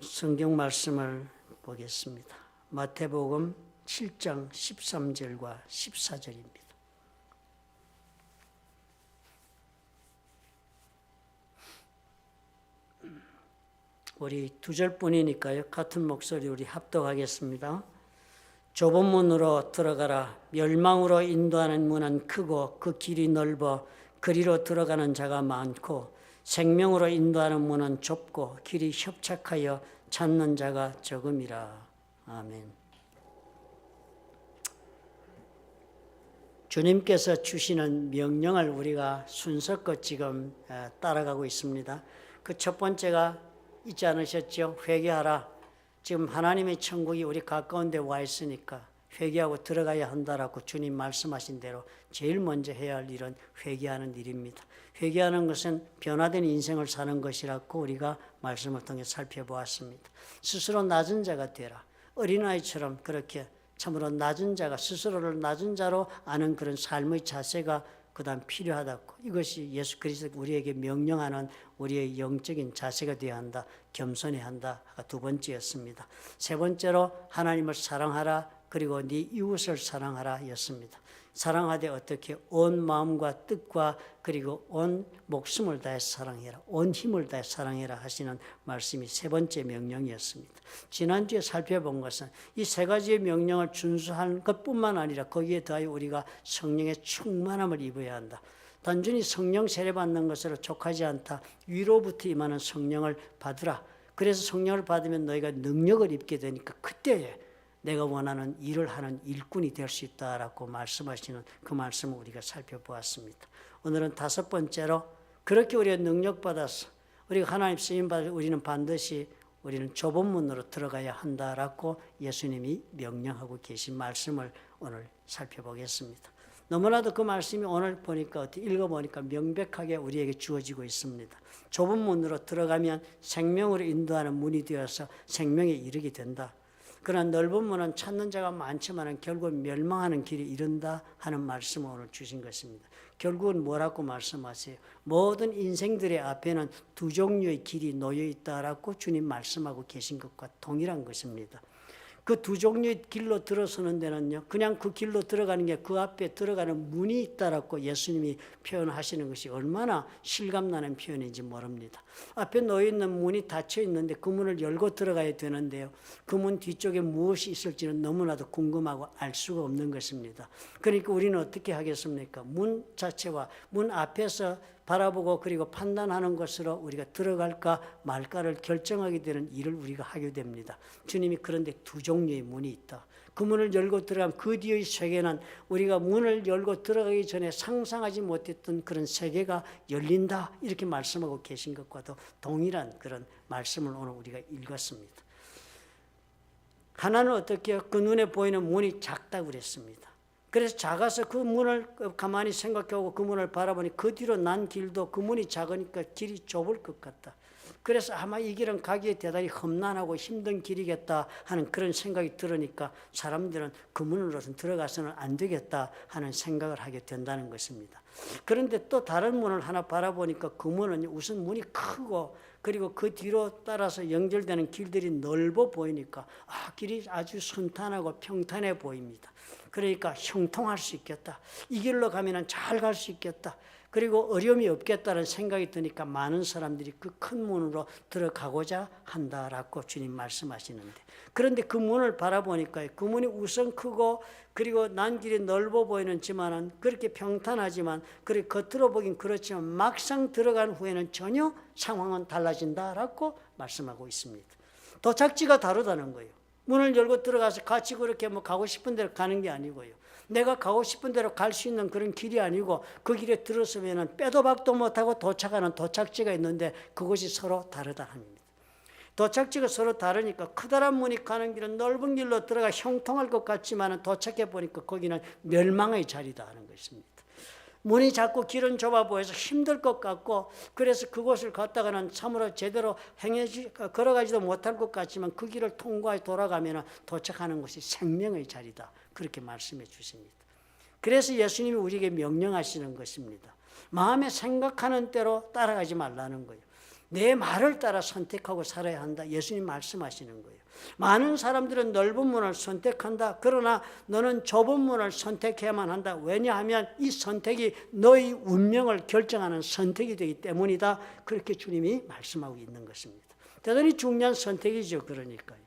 성경 말씀을 보겠습니다. 마태복음 7장 13절과 14절입니다. 우리 두 절뿐이니까요. 같은 목소리 우리 합독하겠습니다. 좁은 문으로 들어가라. 멸망으로 인도하는 문은 크고 그 길이 넓어 그리로 들어가는 자가 많고 생명으로 인도하는 문은 좁고 길이 협착하여 찾는 자가 적음이라. 아멘. 주님께서 주시는 명령을 우리가 순서껏 지금 따라가고 있습니다. 그 첫 번째가 있지 않으셨죠? 회개하라. 지금 하나님의 천국이 우리 가까운 데 와 있으니까 회개하고 들어가야 한다라고 주님 말씀하신 대로 제일 먼저 해야 할 일은 회개하는 일입니다. 회개하는 것은 변화된 인생을 사는 것이라고 우리가 말씀을 통해 살펴보았습니다. 스스로 낮은 자가 되라. 어린아이처럼 그렇게 참으로 낮은 자가 스스로를 낮은 자로 아는 그런 삶의 자세가 그다음 필요하다고. 이것이 예수 그리스도가 우리에게 명령하는 우리의 영적인 자세가 되어야 한다. 겸손해야 한다가 두 번째였습니다. 세 번째로 하나님을 사랑하라. 그리고 네 이웃을 사랑하라 였습니다. 사랑하되 어떻게 온 마음과 뜻과 그리고 온 목숨을 다해 사랑해라. 온 힘을 다해 사랑해라 하시는 말씀이 세 번째 명령이었습니다. 지난주에 살펴본 것은 이 세 가지의 명령을 준수한 것뿐만 아니라 거기에 더하여 우리가 성령의 충만함을 입어야 한다. 단순히 성령 세례받는 것으로 족하지 않다. 위로부터 임하는 성령을 받으라. 그래서 성령을 받으면 너희가 능력을 입게 되니까 그때에 내가 원하는 일을 하는 일꾼이 될 수 있다라고 말씀하시는 그 말씀을 우리가 살펴보았습니다. 오늘은 다섯 번째로 그렇게 우리가 능력받아서 우리가 하나님 쓰임받을 우리는 반드시 우리는 좁은 문으로 들어가야 한다라고 예수님이 명령하고 계신 말씀을 오늘 살펴보겠습니다. 너무나도 그 말씀이 오늘 보니까 어떻게 읽어보니까 명백하게 우리에게 주어지고 있습니다. 좁은 문으로 들어가면 생명으로 인도하는 문이 되어서 생명에 이르게 된다. 그러나 넓은 문은 찾는 자가 많지만 결국 멸망하는 길에 이른다 하는 말씀을 오늘 주신 것입니다. 결국은 뭐라고 말씀하세요? 모든 인생들의 앞에는 두 종류의 길이 놓여 있다라고 주님 말씀하고 계신 것과 동일한 것입니다. 그 두 종류의 길로 들어서는 데는요, 그냥 그 길로 들어가는 게 그 앞에 들어가는 문이 있다라고 예수님이 표현하시는 것이 얼마나 실감나는 표현인지 모릅니다. 앞에 놓여 있는 문이 닫혀 있는데 그 문을 열고 들어가야 되는데요, 그 문 뒤쪽에 무엇이 있을지는 너무나도 궁금하고 알 수가 없는 것입니다. 그러니까 우리는 어떻게 하겠습니까? 문 자체와 문 앞에서 바라보고 그리고 판단하는 것으로 우리가 들어갈까 말까를 결정하게 되는 일을 우리가 하게 됩니다. 주님이 그런데 두 종류의 문이 있다. 그 문을 열고 들어가면 그 뒤의 세계는 우리가 문을 열고 들어가기 전에 상상하지 못했던 그런 세계가 열린다. 이렇게 말씀하고 계신 것과도 동일한 그런 말씀을 오늘 우리가 읽었습니다. 하나는 어떻게 해요? 그 눈에 보이는 문이 작다고 그랬습니다. 그래서 작아서 그 문을 가만히 생각하고 그 문을 바라보니 그 뒤로 난 길도 그 문이 작으니까 길이 좁을 것 같다. 그래서 아마 이 길은 가기에 대단히 험난하고 힘든 길이겠다 하는 그런 생각이 들으니까 사람들은 그 문으로는 들어가서는 안 되겠다 하는 생각을 하게 된다는 것입니다. 그런데 또 다른 문을 하나 바라보니까 그 문은 우선 문이 크고 그리고 그 뒤로 따라서 연결되는 길들이 넓어 보이니까 길이 아주 순탄하고 평탄해 보입니다. 그러니까 형통할 수 있겠다. 이 길로 가면 잘 갈 수 있겠다. 그리고 어려움이 없겠다는 생각이 드니까 많은 사람들이 그 큰 문으로 들어가고자 한다라고 주님 말씀하시는데, 그런데 그 문을 바라보니까 그 문이 우선 크고 그리고 난 길이 넓어 보이는지만은 그렇게 평탄하지만 그렇게 겉으로 보긴 그렇지만 막상 들어간 후에는 전혀 상황은 달라진다라고 말씀하고 있습니다. 도착지가 다르다는 거예요. 문을 열고 들어가서 같이 그렇게 가고 싶은 대로 가는 게 아니고요. 내가 가고 싶은 대로 갈 수 있는 그런 길이 아니고 그 길에 들어서면 빼도 박도 못하고 도착하는 도착지가 있는데 그것이 서로 다르다 합니다. 도착지가 서로 다르니까 커다란 문이 가는 길은 넓은 길로 들어가 형통할 것 같지만 도착해 보니까 거기는 멸망의 자리다 하는 것입니다. 문이 작고 길은 좁아 보여서 힘들 것 같고 그래서 그곳을 갔다가는 참으로 제대로 걸어가지도 못할 것 같지만 그 길을 통과해 돌아가면 도착하는 곳이 생명의 자리다. 그렇게 말씀해 주십니다. 그래서 예수님이 우리에게 명령하시는 것입니다. 마음에 생각하는 대로 따라가지 말라는 거예요. 내 말을 따라 선택하고 살아야 한다. 예수님 말씀하시는 거예요. 많은 사람들은 넓은 문을 선택한다. 그러나 너는 좁은 문을 선택해야만 한다. 왜냐하면 이 선택이 너의 운명을 결정하는 선택이 되기 때문이다. 그렇게 주님이 말씀하고 있는 것입니다. 대단히 중요한 선택이죠. 그러니까요.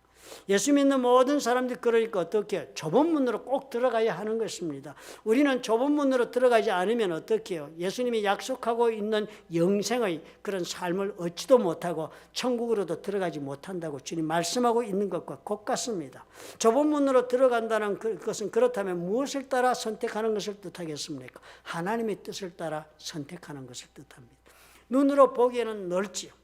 예수 믿는 모든 사람들이 그러니까 어떻게 해요? 좁은 문으로 꼭 들어가야 하는 것입니다. 우리는 좁은 문으로 들어가지 않으면 어떻게 해요? 예수님이 약속하고 있는 영생의 그런 삶을 얻지도 못하고 천국으로도 들어가지 못한다고 주님 말씀하고 있는 것과 같습니다. 좁은 문으로 들어간다는 것은 그렇다면 무엇을 따라 선택하는 것을 뜻하겠습니까? 하나님의 뜻을 따라 선택하는 것을 뜻합니다. 눈으로 보기에는 넓지요.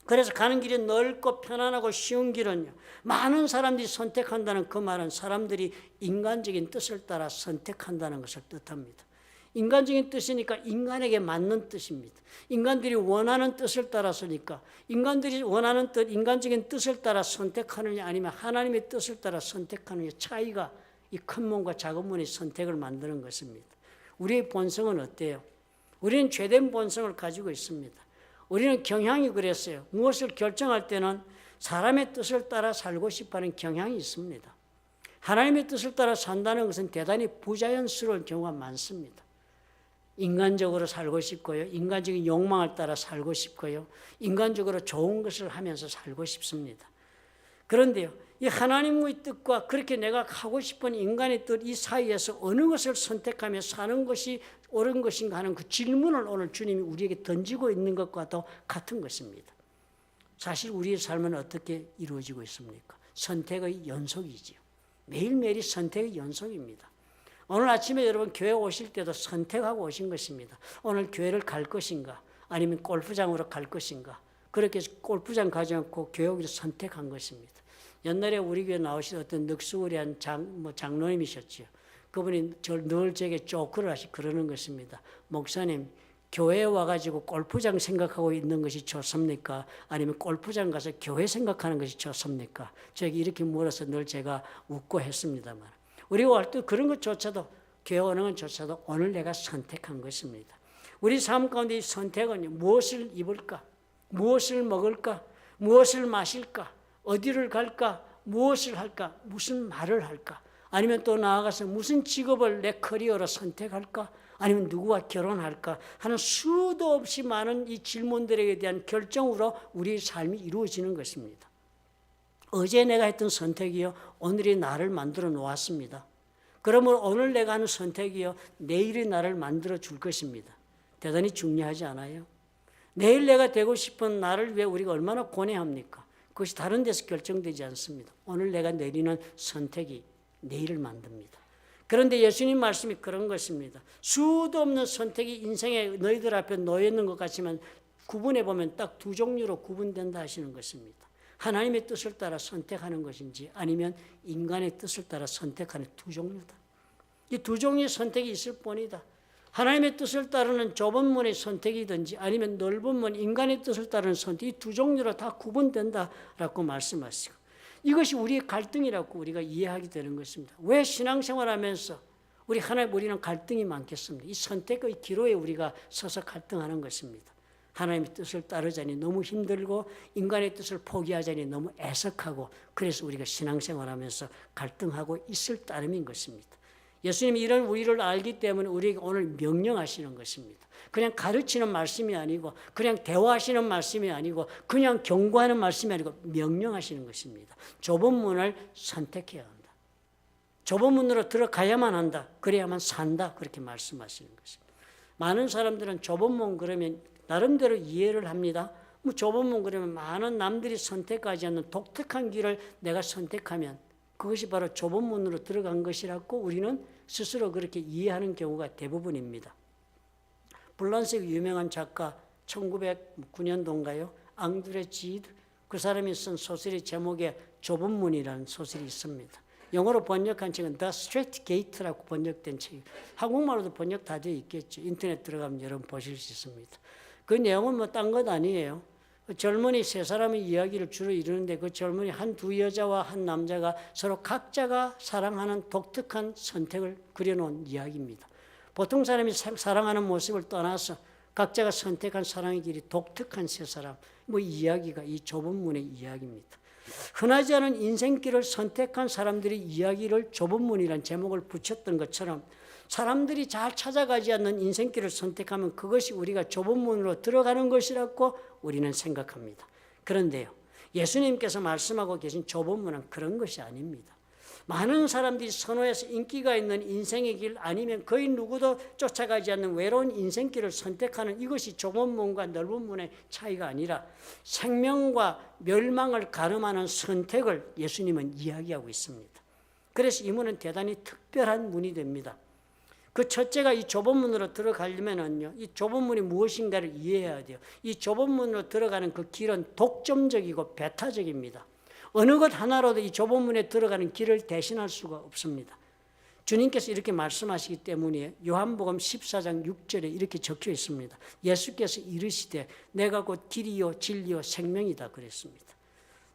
그래서 가는 길이 넓고 편안하고 쉬운 길은요, 많은 사람들이 선택한다는 그 말은 사람들이 인간적인 뜻을 따라 선택한다는 것을 뜻합니다. 인간적인 뜻이니까 인간에게 맞는 뜻입니다. 인간들이 원하는 뜻을 따라서니까 인간들이 원하는 뜻, 인간적인 뜻을 따라 선택하느냐 아니면 하나님의 뜻을 따라 선택하느냐 차이가 이 큰 문과 작은 문의 선택을 만드는 것입니다. 우리의 본성은 어때요? 우리는 죄된 본성을 가지고 있습니다. 우리는 경향이 그랬어요. 무엇을 결정할 때는 사람의 뜻을 따라 살고 싶어하는 경향이 있습니다. 하나님의 뜻을 따라 산다는 것은 대단히 부자연스러운 경우가 많습니다. 인간적으로 살고 싶고요. 인간적인 욕망을 따라 살고 싶고요. 인간적으로 좋은 것을 하면서 살고 싶습니다. 그런데요, 이 하나님의 뜻과 그렇게 내가 하고 싶은 인간의 뜻 이 사이에서 어느 것을 선택하며 사는 것이 옳은 것인가 하는 그 질문을 오늘 주님이 우리에게 던지고 있는 것과도 같은 것입니다. 사실 우리의 삶은 어떻게 이루어지고 있습니까? 선택의 연속이지요. 매일매일이 선택의 연속입니다. 오늘 아침에 여러분 교회 오실 때도 선택하고 오신 것입니다. 오늘 교회를 갈 것인가 아니면 골프장으로 갈 것인가 그렇게 해서 골프장 가지 않고 교회 오기를 선택한 것입니다. 옛날에 우리 교회 나오신 어떤 늑수우리한 장로님이셨지요. 그분이 늘 제게 조크를 하시 그러는 것입니다. 목사님, 교회에 와가지고 골프장 생각하고 있는 것이 좋습니까? 아니면 골프장 가서 교회 생각하는 것이 좋습니까? 저에게 이렇게 물어서 늘 제가 웃고 했습니다만 우리가 올 때 그런 것조차도 교회 오는 것조차도 오늘 내가 선택한 것입니다. 우리 삶 가운데 이 선택은 무엇을 입을까? 무엇을 먹을까? 무엇을 마실까? 어디를 갈까? 무엇을 할까? 무슨 말을 할까? 아니면 또 나아가서 무슨 직업을 내 커리어로 선택할까? 아니면 누구와 결혼할까? 하는 수도 없이 많은 이 질문들에 대한 결정으로 우리의 삶이 이루어지는 것입니다. 어제 내가 했던 선택이요, 오늘이 나를 만들어 놓았습니다. 그러므로 오늘 내가 하는 선택이요, 내일의 나를 만들어 줄 것입니다. 대단히 중요하지 않아요? 내일 내가 되고 싶은 나를 위해 우리가 얼마나 고뇌합니까? 그것이 다른 데서 결정되지 않습니다. 오늘 내가 내리는 선택이 내일을 만듭니다. 그런데 예수님 말씀이 그런 것입니다. 수도 없는 선택이 인생에 너희들 앞에 놓여 있는 것 같지만 구분해 보면 딱 두 종류로 구분된다 하시는 것입니다. 하나님의 뜻을 따라 선택하는 것인지 아니면 인간의 뜻을 따라 선택하는 두 종류다. 이 두 종류의 선택이 있을 뿐이다. 하나님의 뜻을 따르는 좁은 문의 선택이든지 아니면 넓은 문 인간의 뜻을 따르는 선택 이 두 종류로 다 구분된다라고 말씀하시고 이것이 우리의 갈등이라고 우리가 이해하게 되는 것입니다. 왜 신앙생활하면서 우리는 갈등이 많겠습니까? 이 선택의 기로에 우리가 서서 갈등하는 것입니다. 하나님의 뜻을 따르자니 너무 힘들고 인간의 뜻을 포기하자니 너무 애석하고 그래서 우리가 신앙생활하면서 갈등하고 있을 따름인 것입니다. 예수님이 이런 우리를 알기 때문에 우리에게 오늘 명령하시는 것입니다. 그냥 가르치는 말씀이 아니고 그냥 대화하시는 말씀이 아니고 그냥 경고하는 말씀이 아니고 명령하시는 것입니다. 좁은 문을 선택해야 한다. 좁은 문으로 들어가야만 한다. 그래야만 산다. 그렇게 말씀하시는 것입니다. 많은 사람들은 좁은 문 그러면 나름대로 이해를 합니다. 뭐 좁은 문 그러면 많은 남들이 선택하지 않는 독특한 길을 내가 선택하면 그것이 바로 좁은 문으로 들어간 것이라고 우리는 스스로 그렇게 이해하는 경우가 대부분입니다. 불란스의 유명한 작가 1909년도인가요? 앙드레 지드 그 사람이 쓴 소설의 제목에 좁은 문이라는 소설이 있습니다. 영어로 번역한 책은 The Straight Gate라고 번역된 책이에요. 한국말로도 번역 다 되어 있겠죠. 인터넷 들어가면 여러분 보실 수 있습니다. 그 내용은 뭐 딴 것 아니에요. 젊은이 세 사람의 이야기를 주로 이루는데 그 젊은이 두 여자와 한 남자가 서로 각자가 사랑하는 독특한 선택을 그려놓은 이야기입니다. 보통 사람이 사랑하는 모습을 떠나서 각자가 선택한 사랑의 길이 독특한 세 사람, 이야기가 이 좁은 문의 이야기입니다. 흔하지 않은 인생길을 선택한 사람들이 이야기를 좁은 문이라는 제목을 붙였던 것처럼 사람들이 잘 찾아가지 않는 인생길을 선택하면 그것이 우리가 좁은 문으로 들어가는 것이라고 우리는 생각합니다. 그런데요, 예수님께서 말씀하고 계신 좁은 문은 그런 것이 아닙니다. 많은 사람들이 선호해서 인기가 있는 인생의 길 아니면 거의 누구도 쫓아가지 않는 외로운 인생길을 선택하는 이것이 좁은 문과 넓은 문의 차이가 아니라 생명과 멸망을 가늠하는 선택을 예수님은 이야기하고 있습니다. 그래서 이 문은 대단히 특별한 문이 됩니다. 그 첫째가 이 좁은 문으로 들어가려면요, 이 좁은 문이 무엇인가를 이해해야 돼요. 이 좁은 문으로 들어가는 그 길은 독점적이고 배타적입니다. 어느 것 하나로도 이 좁은 문에 들어가는 길을 대신할 수가 없습니다. 주님께서 이렇게 말씀하시기 때문에 요한복음 14장 6절에 이렇게 적혀 있습니다. 예수께서 이르시되 내가 곧 길이요 진리요 생명이다 그랬습니다.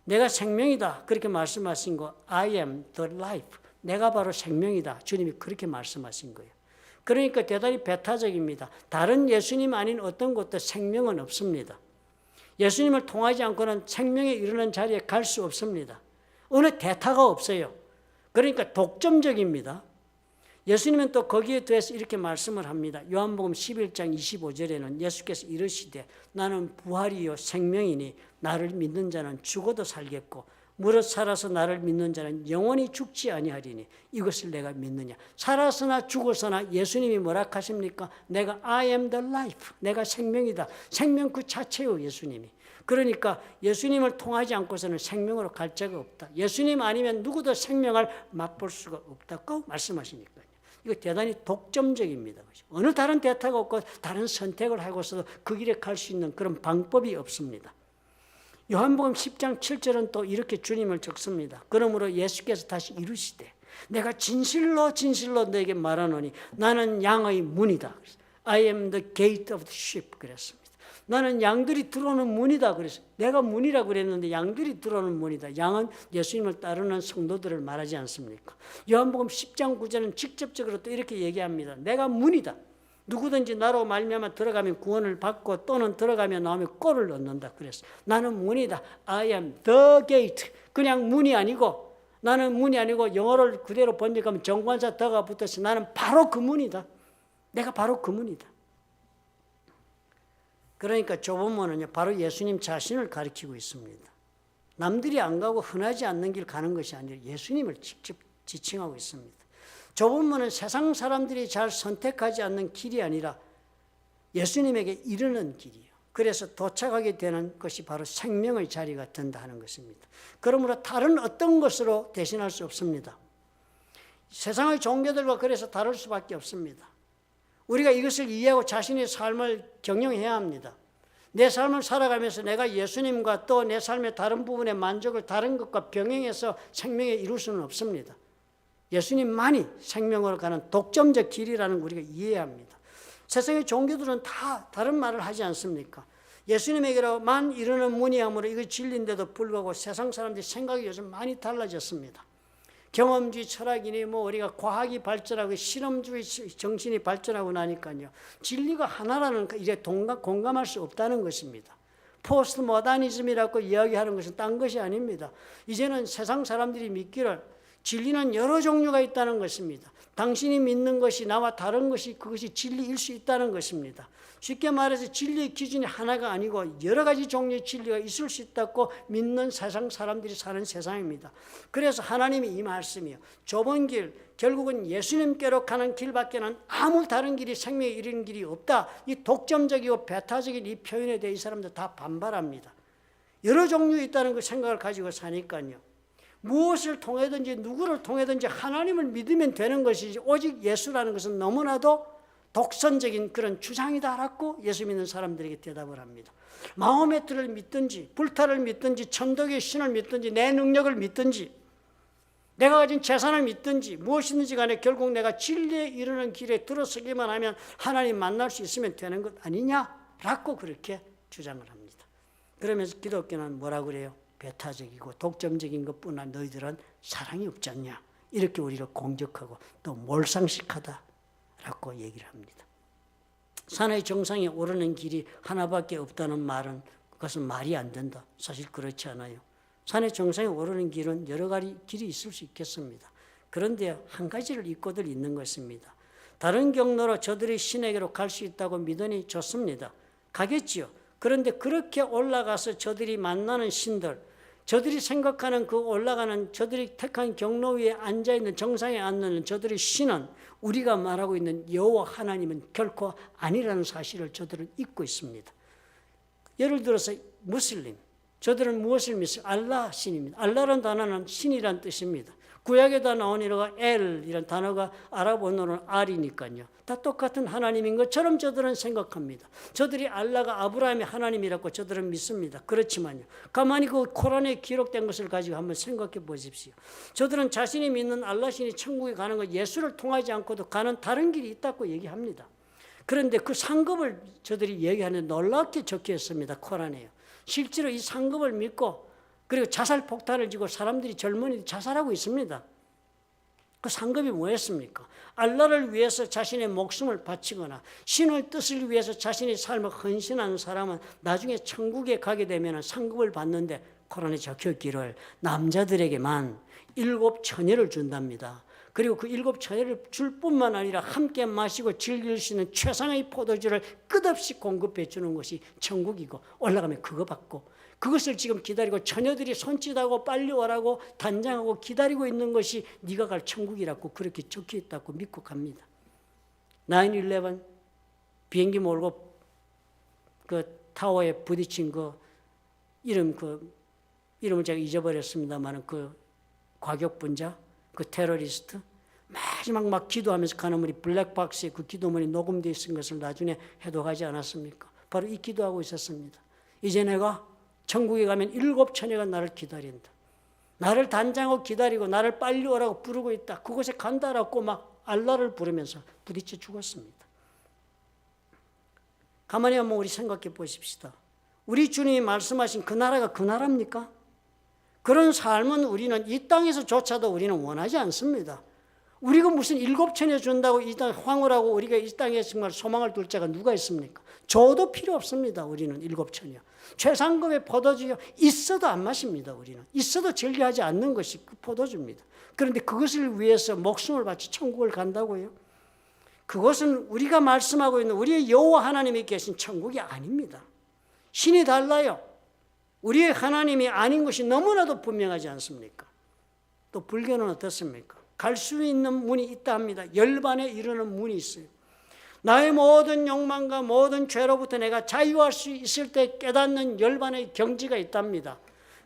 내가 생명이다 그렇게 말씀하신 거, I am the life. 내가 바로 생명이다. 주님이 그렇게 말씀하신 거예요. 그러니까 대단히 배타적입니다. 다른 예수님 아닌 어떤 곳도 생명은 없습니다. 예수님을 통하지 않고는 생명에 이르는 자리에 갈 수 없습니다. 어느 대타가 없어요. 그러니까 독점적입니다. 예수님은 또 거기에 더해서 이렇게 말씀을 합니다. 요한복음 11장 25절에는 예수께서 이르시되 나는 부활이요 생명이니 나를 믿는 자는 죽어도 살겠고 무릇 살아서 나를 믿는 자는 영원히 죽지 아니하리니 이것을 내가 믿느냐. 살아서나 죽어서나 예수님이 뭐라 하십니까? 내가 I am the life. 내가 생명이다. 생명 그 자체요 예수님이. 그러니까 예수님을 통하지 않고서는 생명으로 갈 자가 없다. 예수님 아니면 누구도 생명을 맛볼 수가 없다고 말씀하시니까요. 이거 대단히 독점적입니다. 어느 다른 대타가 없고 다른 선택을 하고서도 그 길에 갈 수 있는 그런 방법이 없습니다. 요한복음 10장 7절은 또 이렇게 주님을 적습니다. 그러므로 예수께서 다시 이르시되 내가 진실로 진실로 너에게 말하노니 나는 양의 문이다. I am the gate of the sheep 그랬습니다. 나는 양들이 들어오는 문이다 그랬어요. 내가 문이라고 그랬는데 양들이 들어오는 문이다. 양은 예수님을 따르는 성도들을 말하지 않습니까? 요한복음 10장 9절은 직접적으로 또 이렇게 얘기합니다. 내가 문이다. 누구든지 나로 말미암아 들어가면 구원을 받고 또는 들어가면 나오면 꼴을 얻는다 그랬어요. 나는 문이다. I am the gate. 그냥 문이 아니고 나는 문이 아니고 영어를 그대로 번역하면 정관사 더가 붙어서 나는 바로 그 문이다. 내가 바로 그 문이다. 그러니까 좁은 문은요, 바로 예수님 자신을 가리키고 있습니다. 남들이 안 가고 흔하지 않는 길 가는 것이 아니라 예수님을 직접 지칭하고 있습니다. 좁은 문은 세상 사람들이 잘 선택하지 않는 길이 아니라 예수님에게 이르는 길이에요. 그래서 도착하게 되는 것이 바로 생명의 자리가 된다 하는 것입니다. 그러므로 다른 어떤 것으로 대신할 수 없습니다. 세상의 종교들과 그래서 다를 수밖에 없습니다. 우리가 이것을 이해하고 자신의 삶을 경영해야 합니다. 내 삶을 살아가면서 내가 예수님과 또 내 삶의 다른 부분의 만족을 다른 것과 병행해서 생명에 이룰 수는 없습니다. 예수님만이 생명으로 가는 독점적 길이라는 우리가 이해해야 합니다. 세상의 종교들은 다 다른 말을 하지 않습니까? 예수님에게로만 이르는 문이야말로 이거 진리인데도 불구하고 세상 사람들이 생각이 요즘 많이 달라졌습니다. 경험주의 철학이니 우리가 과학이 발전하고 실험주의 정신이 발전하고 나니까요. 진리가 하나라는 일에 공감할 수 없다는 것입니다. 포스트 모더니즘이라고 이야기하는 것은 딴 것이 아닙니다. 이제는 세상 사람들이 믿기를 진리는 여러 종류가 있다는 것입니다. 당신이 믿는 것이 나와 다른 것이 그것이 진리일 수 있다는 것입니다. 쉽게 말해서 진리의 기준이 하나가 아니고 여러 가지 종류의 진리가 있을 수 있다고 믿는 세상 사람들이 사는 세상입니다. 그래서 하나님이 이 말씀이요. 좁은 길, 결국은 예수님께로 가는 길밖에는 아무 다른 길이 생명에 이르는 길이 없다. 이 독점적이고 배타적인 이 표현에 대해 이 사람들 다 반발합니다. 여러 종류 있다는 그 생각을 가지고 사니까요. 무엇을 통해든지 누구를 통해든지 하나님을 믿으면 되는 것이지 오직 예수라는 것은 너무나도 독선적인 그런 주장이다라고 예수 믿는 사람들에게 대답을 합니다. 마호메트를 믿든지 불타를 믿든지 천독의 신을 믿든지 내 능력을 믿든지 내가 가진 재산을 믿든지 무엇이든지 간에 결국 내가 진리에 이르는 길에 들어서기만 하면 하나님 만날 수 있으면 되는 것 아니냐라고 그렇게 주장을 합니다. 그러면서 기독교는 뭐라고 그래요? 배타적이고 독점적인 것뿐 아니라 너희들은 사랑이 없지 않냐 이렇게 우리를 공격하고 또 몰상식하다라고 얘기를 합니다. 산의 정상에 오르는 길이 하나밖에 없다는 말은 그것은 말이 안 된다. 사실 그렇지 않아요. 산의 정상에 오르는 길은 여러 가지 길이 있을 수 있겠습니다. 그런데 한 가지를 잊고들 있는 것입니다. 다른 경로로 저들이 신에게로 갈 수 있다고 믿으니 좋습니다. 가겠지요. 그런데 그렇게 올라가서 저들이 만나는 신들, 저들이 생각하는 그 올라가는 저들이 택한 경로 위에 앉아있는 정상에 앉는 저들의 신은 우리가 말하고 있는 여호와 하나님은 결코 아니라는 사실을 저들은 잊고 있습니다. 예를 들어서 무슬림, 저들은 무엇을 믿어요? 알라 신입니다. 알라라는 단어는 신이란 뜻입니다. 구약에다 나온 이런 단어가 아랍 언어로는 알이니까요. 다 똑같은 하나님인 것처럼 저들은 생각합니다. 저들이 알라가 아브라함의 하나님이라고 저들은 믿습니다. 그렇지만요. 가만히 그 코란에 기록된 것을 가지고 한번 생각해 보십시오. 저들은 자신이 믿는 알라 신이 천국에 가는 것, 예수를 통하지 않고도 가는 다른 길이 있다고 얘기합니다. 그런데 그 상급을 저들이 얘기하는 놀랍게 적혀 있습니다. 코란에요. 실제로 이 상급을 믿고 그리고 자살 폭탄을 지고 사람들이 젊은이들이 자살하고 있습니다. 그 상급이 뭐였습니까? 알라를 위해서 자신의 목숨을 바치거나 신의 뜻을 위해서 자신의 삶을 헌신하는 사람은 나중에 천국에 가게 되면 상급을 받는데 코란에 적혀있기를 남자들에게만 7 처녀를 준답니다. 그리고 그 7 처녀를 줄 뿐만 아니라 함께 마시고 즐길 수 있는 최상의 포도주를 끝없이 공급해 주는 것이 천국이고 올라가면 그거 받고 그것을 지금 기다리고 처녀들이 손짓하고 빨리 오라고 단장하고 기다리고 있는 것이 네가 갈 천국이라고 그렇게 적혀 있다고 믿고 갑니다. 9/11 비행기 몰고 그 타워에 부딪힌 이름을 제가 잊어버렸습니다만 그 과격분자, 그 테러리스트 마지막 막 기도하면서 가는 분이 블랙박스에 그 기도문이 녹음되어 있는 것을 나중에 해독하지 않았습니까? 바로 이 기도하고 있었습니다. 이제 내가 천국에 가면 7 처녀가 나를 기다린다. 나를 단장하고 기다리고 나를 빨리 오라고 부르고 있다. 그곳에 간다라고 막 알라를 부르면서 부딪혀 죽었습니다. 가만히 한번 우리 생각해 보십시다. 우리 주님이 말씀하신 그 나라가 그 나라입니까? 그런 삶은 우리는 이 땅에서조차도 우리는 원하지 않습니다. 우리가 무슨 7 처녀 준다고 이 땅 황홀하고 우리가 이 땅에 정말 소망을 둘 자가 누가 있습니까? 줘도 필요 없습니다. 우리는 7 처녀. 최상급의 포도주요 있어도 안 마십니다. 우리는 있어도 즐겨하지 않는 것이 그 포도주입니다. 그런데 그것을 위해서 목숨을 바치 천국을 간다고요? 그것은 우리가 말씀하고 있는 우리의 여호와 하나님이 계신 천국이 아닙니다. 신이 달라요. 우리의 하나님이 아닌 것이 너무나도 분명하지 않습니까? 또 불교는 어떻습니까? 갈 수 있는 문이 있다 합니다. 열반에 이르는 문이 있어요. 나의 모든 욕망과 모든 죄로부터 내가 자유할 수 있을 때 깨닫는 열반의 경지가 있답니다.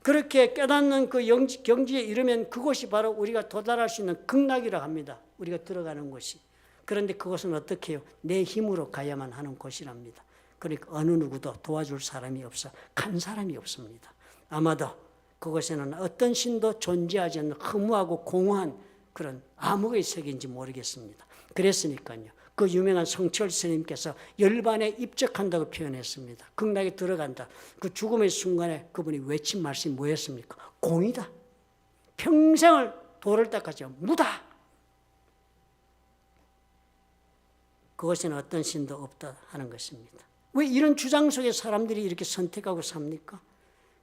그렇게 깨닫는 그 경지에 이르면 그곳이 바로 우리가 도달할 수 있는 극락이라고 합니다. 우리가 들어가는 곳이. 그런데 그것은 어떻게 해요? 내 힘으로 가야만 하는 곳이랍니다. 그러니까 어느 누구도 도와줄 사람이 없어 간 사람이 없습니다. 아마도 그곳에는 어떤 신도 존재하지 않는 허무하고 공허한 그런 암흑의 세계인지 모르겠습니다. 그랬으니까요. 그 유명한 성철 스님께서 열반에 입적한다고 표현했습니다. 극락에 들어간다. 그 죽음의 순간에 그분이 외친 말씀이 뭐였습니까? 공이다. 평생을 도를 닦아서 무다. 그것에는 어떤 신도 없다 하는 것입니다. 왜 이런 주장 속에 사람들이 이렇게 선택하고 삽니까?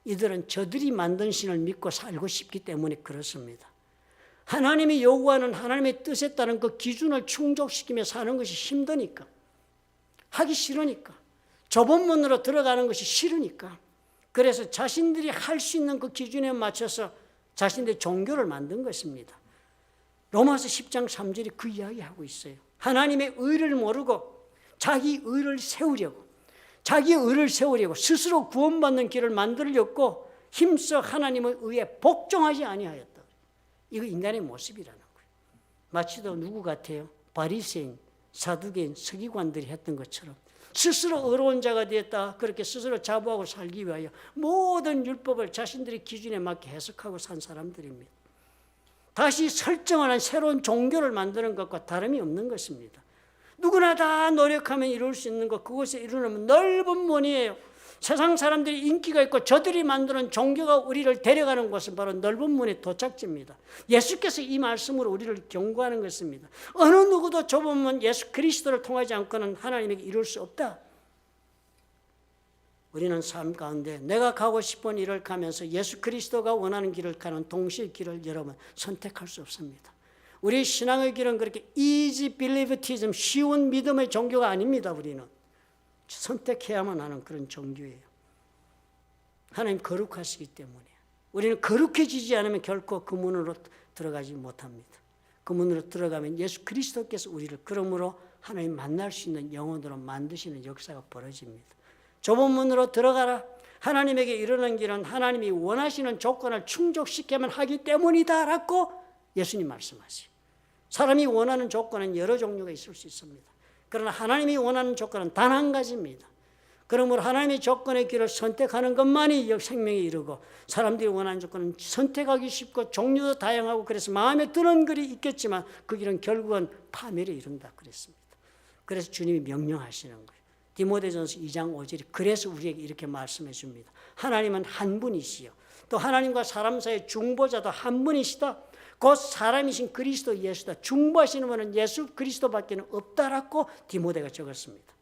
이들은 저들이 만든 신을 믿고 살고 싶기 때문에 그렇습니다. 하나님이 요구하는 하나님의 뜻에 따른 그 기준을 충족시키며 사는 것이 힘드니까, 하기 싫으니까, 좁은 문으로 들어가는 것이 싫으니까, 그래서 자신들이 할 수 있는 그 기준에 맞춰서 자신들의 종교를 만든 것입니다. 로마서 10장 3절이 그 이야기하고 있어요. 하나님의 의를 모르고 자기 의를 세우려고, 자기의 의를 세우려고 스스로 구원받는 길을 만들려고 힘써 하나님의 의에 복종하지 아니하였다. 이거 인간의 모습이라는 거예요. 마치도 누구 같아요? 바리새인, 사두개인, 서기관들이 했던 것처럼 스스로 의로운 자가 되었다. 그렇게 스스로 자부하고 살기 위하여 모든 율법을 자신들의 기준에 맞게 해석하고 산 사람들입니다. 다시 설정하는 새로운 종교를 만드는 것과 다름이 없는 것입니다. 누구나 다 노력하면 이룰 수 있는 것, 그것에 이루려면 넓은 문이에요. 세상 사람들이 인기가 있고 저들이 만드는 종교가 우리를 데려가는 곳은 바로 넓은 문의 도착지입니다. 예수께서 이 말씀으로 우리를 경고하는 것입니다. 어느 누구도 좁은 문 예수 그리스도를 통하지 않고는 하나님에게 이룰 수 없다. 우리는 삶 가운데 내가 가고 싶은 일을 가면서 예수 그리스도가 원하는 길을 가는 동시의 길을 여러분 선택할 수 없습니다. 우리 신앙의 길은 그렇게 easy believism, 쉬운 믿음의 종교가 아닙니다. 우리는 선택해야만 하는 그런 종교예요. 하나님 거룩하시기 때문에 우리는 거룩해지지 않으면 결코 그 문으로 들어가지 못합니다. 그 문으로 들어가면 예수 그리스도께서 우리를 그러므로 하나님 만날 수 있는 영혼으로 만드시는 역사가 벌어집니다. 좁은 문으로 들어가라. 하나님에게 이르는 길은 하나님이 원하시는 조건을 충족시켜야만 하기 때문이다라고 예수님 말씀하세요. 사람이 원하는 조건은 여러 종류가 있을 수 있습니다. 그러나 하나님이 원하는 조건은 단 한 가지입니다. 그러므로 하나님의 조건의 길을 선택하는 것만이 생명에 이르고 사람들이 원하는 조건은 선택하기 쉽고 종류도 다양하고 그래서 마음에 드는 길이 있겠지만 그 길은 결국은 파멸에 이른다 그랬습니다. 그래서 주님이 명령하시는 거예요. 디모데전서 2장 5절이 그래서 우리에게 이렇게 말씀해 줍니다. 하나님은 한 분이시요 또 하나님과 사람 사이의 중보자도 한 분이시다. 곧 사람이신 그리스도 예수다. 중보하시는 분은 예수 그리스도밖에 없다라고 디모데가 적었습니다.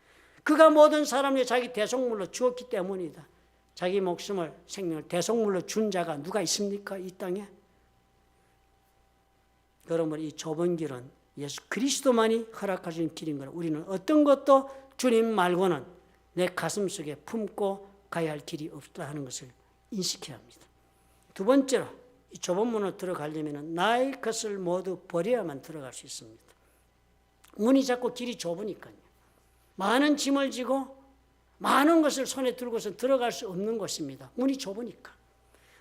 그가 모든 사람을 자기 대속물로 주었기 때문이다. 자기 목숨을 생명을 대속물로 준 자가 누가 있습니까? 이 땅에. 그러므로 이 좁은 길은 예수 그리스도만이 허락하신 길인 거라. 우리는 어떤 것도 주님 말고는 내 가슴 속에 품고 가야 할 길이 없다 하는 것을 인식해야 합니다. 두 번째로 이 좁은 문으로 들어가려면 나의 것을 모두 버려야만 들어갈 수 있습니다. 문이 자꾸 길이 좁으니까요. 많은 짐을 지고 많은 것을 손에 들고서 들어갈 수 없는 곳입니다. 문이 좁으니까.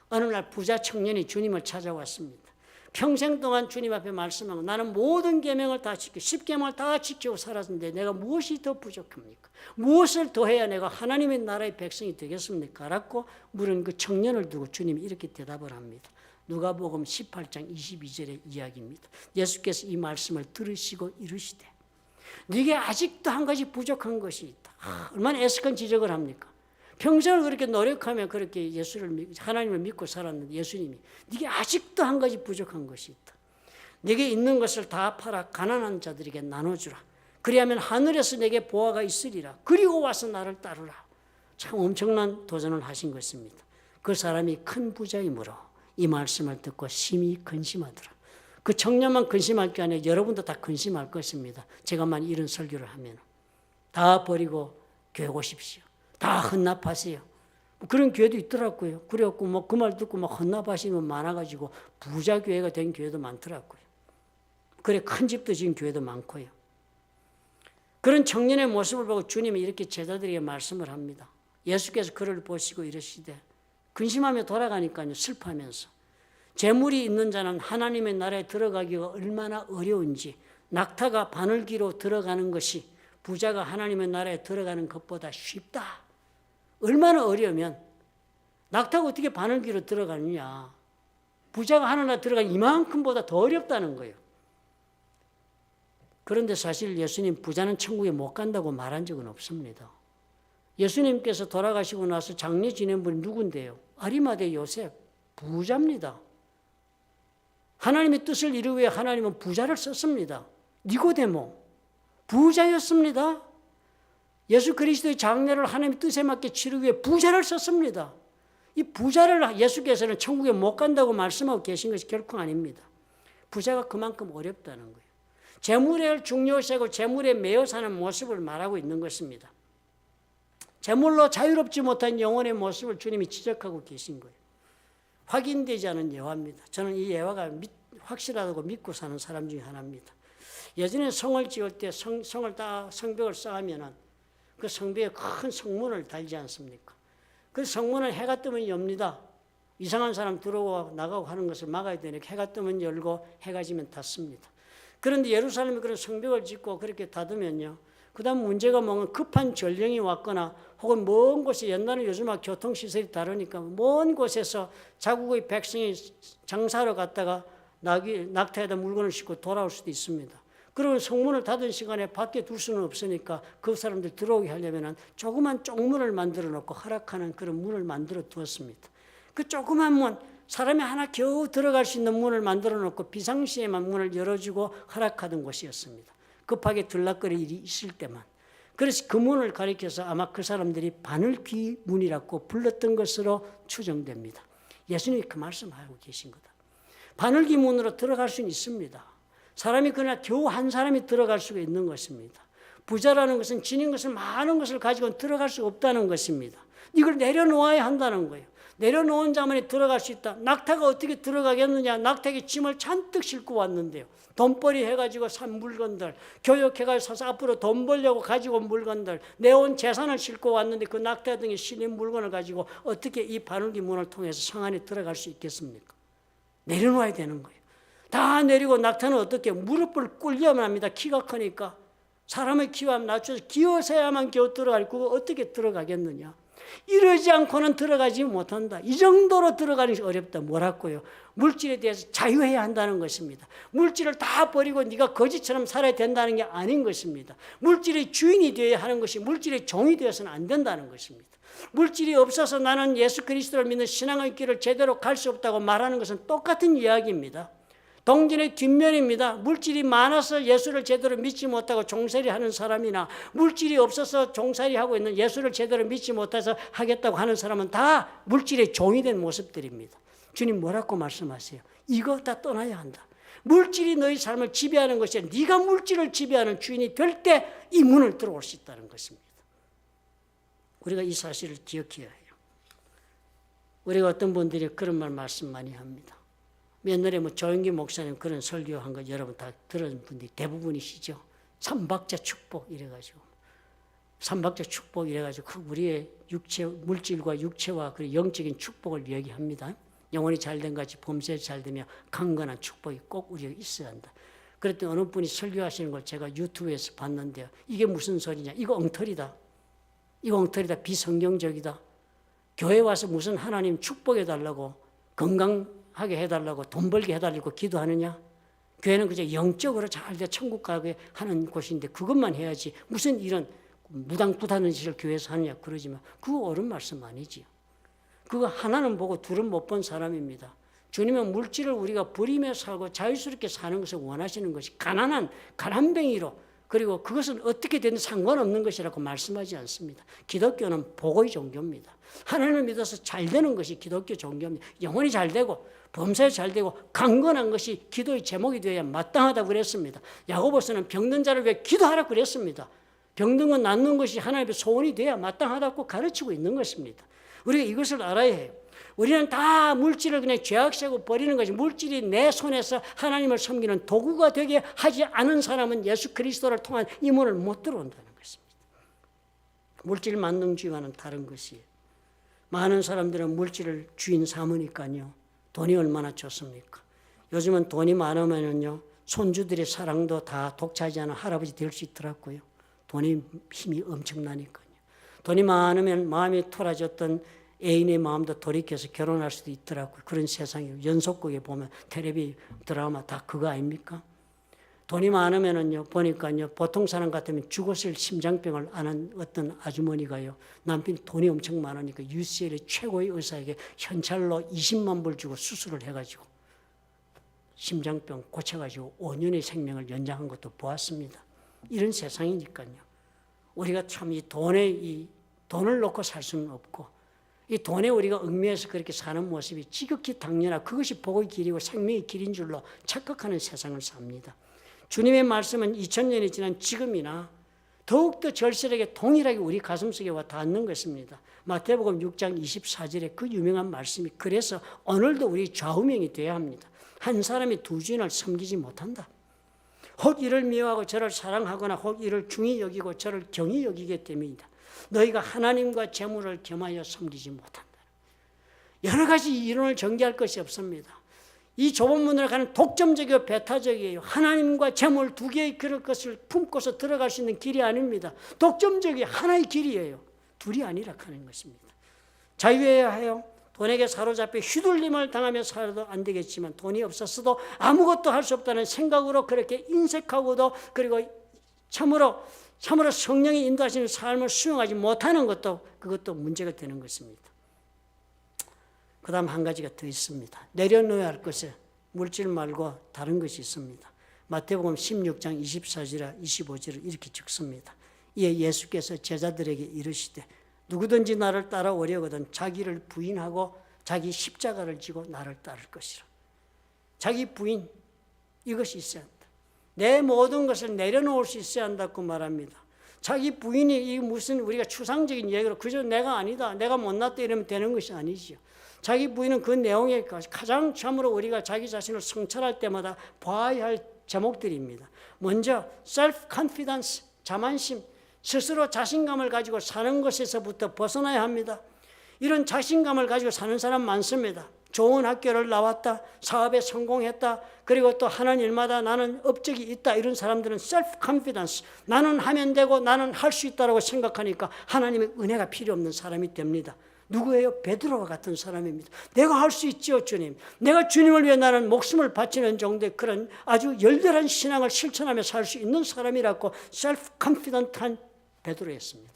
어느 날 부자 청년이 주님을 찾아왔습니다. 평생 동안 주님 앞에 말씀하고 나는 모든 계명을 다 지키고 10계명을 다 지키고 살았는데 내가 무엇이 더 부족합니까? 무엇을 더해야 내가 하나님의 나라의 백성이 되겠습니까? 라고 물은 그 청년을 두고 주님이 이렇게 대답을 합니다. 누가복음 18장 22절의 이야기입니다. 예수께서 이 말씀을 들으시고 이르시되 네게 아직도 한 가지 부족한 것이 있다. 얼마나 애석한 지적을 합니까? 평생을 그렇게 노력하며 그렇게 하나님을 믿고 살았는데 예수님이 네게 아직도 한 가지 부족한 것이 있다. 네게 있는 것을 다 팔아 가난한 자들에게 나눠주라. 그리하면 하늘에서 내게 보화가 있으리라. 그리고 와서 나를 따르라. 참 엄청난 도전을 하신 것입니다. 그 사람이 큰 부자이므로 이 말씀을 듣고 심히 근심하더라. 그 청년만 근심할 게 아니라 여러분도 다 근심할 것입니다. 제가만 이런 설교를 하면 다 버리고 교회 오십시오. 다 헌납하세요. 그런 교회도 있더라고요. 그래갖고 그 말 듣고 헌납하시는 분 많아가지고 부자 교회가 된 교회도 많더라고요. 그래 큰 집도 지은 교회도 많고요. 그런 청년의 모습을 보고 주님이 이렇게 제자들에게 말씀을 합니다. 예수께서 그를 보시고 이러시되 근심하며 돌아가니까요. 슬퍼하면서 재물이 있는 자는 하나님의 나라에 들어가기가 얼마나 어려운지 낙타가 바늘기로 들어가는 것이 부자가 하나님의 나라에 들어가는 것보다 쉽다. 얼마나 어려우면 낙타가 어떻게 바늘기로 들어가느냐. 부자가 하늘나라에 들어가는 이만큼보다 더 어렵다는 거예요. 그런데 사실 예수님 부자는 천국에 못 간다고 말한 적은 없습니다. 예수님께서 돌아가시고 나서 장례 지낸 분이 누군데요? 아리마대 요셉, 부자입니다. 하나님의 뜻을 이루기 위해 하나님은 부자를 썼습니다. 니고데모, 부자였습니다. 예수 그리스도의 장례를 하나님의 뜻에 맞게 치르기 위해 부자를 썼습니다. 이 부자를 예수께서는 천국에 못 간다고 말씀하고 계신 것이 결코 아닙니다. 부자가 그만큼 어렵다는 거예요. 재물을 중요시하고 재물에 매여 사는 모습을 말하고 있는 것입니다. 재물로 자유롭지 못한 영혼의 모습을 주님이 지적하고 계신 거예요. 확인되지 않은 예화입니다. 저는 이 예화가 확실하다고 믿고 사는 사람 중에 하나입니다. 예전에 성을 지을 때 성벽을 쌓으면은 그 성벽에 큰 성문을 달지 않습니까? 그 성문을 해가 뜨면 엽니다. 이상한 사람 들어오고 나가고 하는 것을 막아야 되니까 해가 뜨면 열고 해가 지면 닫습니다. 그런데 예루살렘에 그런 성벽을 짓고 그렇게 닫으면요. 그 다음 문제가 뭔가 급한 전령이 왔거나 혹은 먼 곳에 옛날에 요즘은 교통시설이 다르니까 먼 곳에서 자국의 백성이 장사하러 갔다가 낙타에다 물건을 싣고 돌아올 수도 있습니다. 그러면 성문을 닫은 시간에 밖에 둘 수는 없으니까 그 사람들 들어오게 하려면 조그만 쪽문을 만들어 놓고 허락하는 그런 문을 만들어 두었습니다. 그 조그만 문, 사람이 하나 겨우 들어갈 수 있는 문을 만들어 놓고 비상시에만 문을 열어주고 허락하던 곳이었습니다. 급하게 들락거릴 일이 있을 때만. 그래서 그 문을 가리켜서 아마 그 사람들이 바늘귀 문이라고 불렀던 것으로 추정됩니다. 예수님이 그 말씀하고 계신 거다. 바늘귀 문으로 들어갈 수는 있습니다. 사람이 그러나 겨우 한 사람이 들어갈 수가 있는 것입니다. 부자라는 것은 지닌 것을 많은 것을 가지고 들어갈 수 없다는 것입니다. 이걸 내려놓아야 한다는 거예요. 내려놓은 자만이 들어갈 수 있다. 낙타가 어떻게 들어가겠느냐. 낙타에게 짐을 잔뜩 싣고 왔는데요. 돈벌이 해가지고 산 물건들, 교육해가지고 사서 앞으로 돈 벌려고 가지고 온 물건들, 내 온 재산을 싣고 왔는데 그 낙타 등에 실린 물건을 가지고 어떻게 이 바늘귀 문을 통해서 성 안에 들어갈 수 있겠습니까? 내려놓아야 되는 거예요. 다 내리고 낙타는 어떻게 무릎을 꿇려만 합니다. 키가 크니까. 사람의 키와 낮춰서 기어서야만 겨우 들어갈 거고 어떻게 들어가겠느냐. 이러지 않고는 들어가지 못한다. 이 정도로 들어가는 것이 어렵다. 뭐라고요? 물질에 대해서 자유해야 한다는 것입니다. 물질을 다 버리고 네가 거지처럼 살아야 된다는 게 아닌 것입니다. 물질의 주인이 되어야 하는 것이 물질의 종이 되어서는 안 된다는 것입니다. 물질이 없어서 나는 예수 그리스도를 믿는 신앙의 길을 제대로 갈 수 없다고 말하는 것은 똑같은 이야기입니다. 동전의 뒷면입니다. 물질이 많아서 예수를 제대로 믿지 못하고 종살이 하는 사람이나 물질이 없어서 종살이 하고 있는 예수를 제대로 믿지 못해서 하겠다고 하는 사람은 다 물질의 종이 된 모습들입니다. 주님 뭐라고 말씀하세요? 이거 다 떠나야 한다. 물질이 너희 삶을 지배하는 것이 아니라 네가 물질을 지배하는 주인이 될 때 이 문을 들어올 수 있다는 것입니다. 우리가 이 사실을 기억해야 해요. 우리가 어떤 분들이 그런 말씀 많이 합니다. 옛날에 조영기 목사님 그런 설교한 거 여러분 다 들은 분들이 대부분이시죠. 삼박자 축복 이래가지고. 삼박자 축복 이래가지고 우리의 육체, 물질과 육체와 그 영적인 축복을 이야기합니다. 영혼이 잘된 같이 범죄 잘되며 강건한 축복이 꼭 우리가 있어야 한다. 그랬더니 어느 분이 설교하시는 걸 제가 유튜브에서 봤는데요. 이게 무슨 소리냐. 이거 엉터리다. 이거 엉터리다. 비성경적이다. 교회 와서 무슨 하나님 축복해달라고 건강하게 해달라고 돈 벌게 해달라고 기도하느냐. 교회는 그저 영적으로 잘 돼 천국 가게 하는 곳인데 그것만 해야지 무슨 이런 무당부다는 짓을 교회에서 하느냐 그러지만 그거 옳은 말씀 아니지요. 그거 하나는 보고 둘은 못 본 사람입니다. 주님은 물질을 우리가 버리며 살고 자유스럽게 사는 것을 원하시는 것이 가난한 가난뱅이로 그리고 그것은 어떻게 되든 상관없는 것이라고 말씀하지 않습니다. 기독교는 복의 종교입니다. 하나님을 믿어서 잘 되는 것이 기독교 종교입니다. 영혼이 잘 되고 범사에 잘 되고 강건한 것이 기도의 제목이 되어야 마땅하다고 그랬습니다. 야고보서는 병든 자를 위해 기도하라고 그랬습니다. 병든 건 낫는 것이 하나님의 소원이 되어야 마땅하다고 가르치고 있는 것입니다. 우리가 이것을 알아야 해요. 우리는 다 물질을 그냥 죄악시하고 버리는 것이 물질이 내 손에서 하나님을 섬기는 도구가 되게 하지 않은 사람은 예수 그리스도를 통한 이 문을 못 들어온다는 것입니다. 물질 만능주의와는 다른 것이에요. 많은 사람들은 물질을 주인 삼으니까요. 돈이 얼마나 좋습니까? 요즘은 돈이 많으면요. 손주들의 사랑도 다 독차지하는 할아버지 될 수 있더라고요. 돈이 힘이 엄청나니까요. 돈이 많으면 마음이 토라졌던 애인의 마음도 돌이켜서 결혼할 수도 있더라고요. 그런 세상이에요. 연속극에 보면 텔레비 드라마 다 그거 아닙니까? 돈이 많으면은요, 보니까요, 보통 사람 같으면 죽었을 심장병을 앓은 어떤 아주머니가요, 남편이 돈이 엄청 많으니까 UCL의 최고의 의사에게 현찰로 20만 불 주고 수술을 해가지고 심장병 고쳐가지고 5년의 생명을 연장한 것도 보았습니다. 이런 세상이니까요. 우리가 참 이 돈을 놓고 살 수는 없고, 이 돈에 우리가 얽매여서 그렇게 사는 모습이 지극히 당연하고 그것이 복의 길이고 생명의 길인 줄로 착각하는 세상을 삽니다. 주님의 말씀은 2000년이 지난 지금이나 더욱더 절실하게 동일하게 우리 가슴속에 와 닿는 것입니다. 마태복음 6장 24절에 그 유명한 말씀이 그래서 오늘도 우리 좌우명이 되어야 합니다. 한 사람이 두 주인을 섬기지 못한다. 혹 이를 미워하고 저를 사랑하거나 혹 이를 중히 여기고 저를 경히 여기기 때문이다. 너희가 하나님과 재물을 겸하여 섬기지 못한다. 여러 가지 이론을 전개할 것이 없습니다. 이 좁은 문으로 가는 독점적이고 배타적이에요. 하나님과 재물 두 개의 그럴 것을 품고서 들어갈 수 있는 길이 아닙니다. 독점적이 하나의 길이에요. 둘이 아니라 하는 것입니다. 자유해야 해요. 돈에게 사로잡혀 휘둘림을 당하며 살아도 안 되겠지만 돈이 없었어도 아무것도 할 수 없다는 생각으로 그렇게 인색하고도 그리고 참으로 성령이 인도하시는 삶을 수용하지 못하는 것도 그것도 문제가 되는 것입니다. 그 다음 한 가지가 더 있습니다. 내려놓아야 할 것에 물질 말고 다른 것이 있습니다. 마태복음 16장 24절에 25절을 이렇게 적습니다. 이에 예수께서 제자들에게 이르시되 누구든지 나를 따라오려거든 자기를 부인하고 자기 십자가를 지고 나를 따를 것이라. 자기 부인, 이것이 있어야 한다. 내 모든 것을 내려놓을 수 있어야 한다고 말합니다. 자기 부인이 이 무슨 우리가 추상적인 얘기로 그저 내가 아니다, 내가 못났다 이러면 되는 것이 아니지요. 자기 부인은 그 내용에 가장 참으로 우리가 자기 자신을 성찰할 때마다 봐야 할 제목들입니다. 먼저 self-confidence, 자만심, 스스로 자신감을 가지고 사는 것에서부터 벗어나야 합니다. 이런 자신감을 가지고 사는 사람 많습니다. 좋은 학교를 나왔다, 사업에 성공했다, 그리고 또 하는 일마다 나는 업적이 있다, 이런 사람들은 self-confidence, 나는 하면 되고 나는 할 수 있다고 생각하니까 하나님의 은혜가 필요 없는 사람이 됩니다. 누구예요? 베드로와 같은 사람입니다. 내가 할 수 있지요, 주님. 내가 주님을 위해 나는 목숨을 바치는 정도의 그런 아주 열렬한 신앙을 실천하며 살 수 있는 사람이라고 self-confident한 베드로였습니다.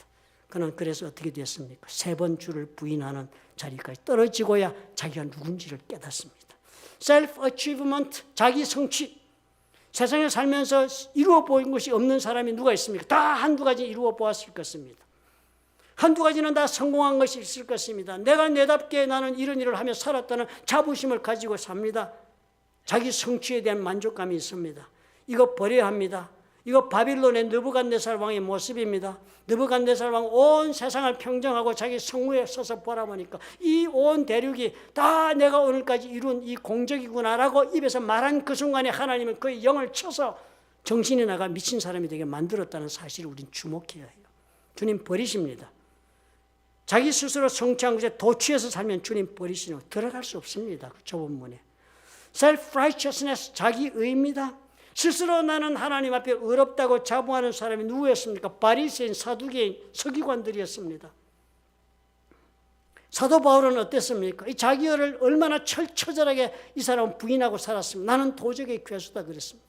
그는 그래서 어떻게 됐습니까? 3번 주를 부인하는 자리까지 떨어지고야 자기가 누군지를 깨닫습니다. self-achievement, 자기 성취. 세상에 살면서 이루어 보인 것이 없는 사람이 누가 있습니까? 다 한두 가지 이루어 보았을 것입니다. 한두 가지는 다 성공한 것이 있을 것입니다. 내가 내답게 나는 이런 일을 하며 살았다는 자부심을 가지고 삽니다. 자기 성취에 대한 만족감이 있습니다. 이거 버려야 합니다. 이거 바빌론의 느부갓네살 왕의 모습입니다. 느부갓네살 왕 온 세상을 평정하고 자기 성무에 서서 보라보니까 이 온 대륙이 다 내가 오늘까지 이룬 이 공적이구나라고 입에서 말한 그 순간에 하나님은 그의 영을 쳐서 정신이 나가 미친 사람이 되게 만들었다는 사실을 우린 주목해야 해요. 주님 버리십니다. 자기 스스로 성취한 것에 도취해서 살면 주님 버리시는 들어갈 수 없습니다. 그 좁은 문에. self-righteousness, 자기의입니다. 스스로 나는 하나님 앞에 의롭다고 자부하는 사람이 누구였습니까? 바리새인, 사두개인, 서기관들이었습니다. 사도 바울은 어땠습니까? 이 자기를 얼마나 철저하게 이 사람은 부인하고 살았습니다. 나는 도적의 괴수다 그랬습니다.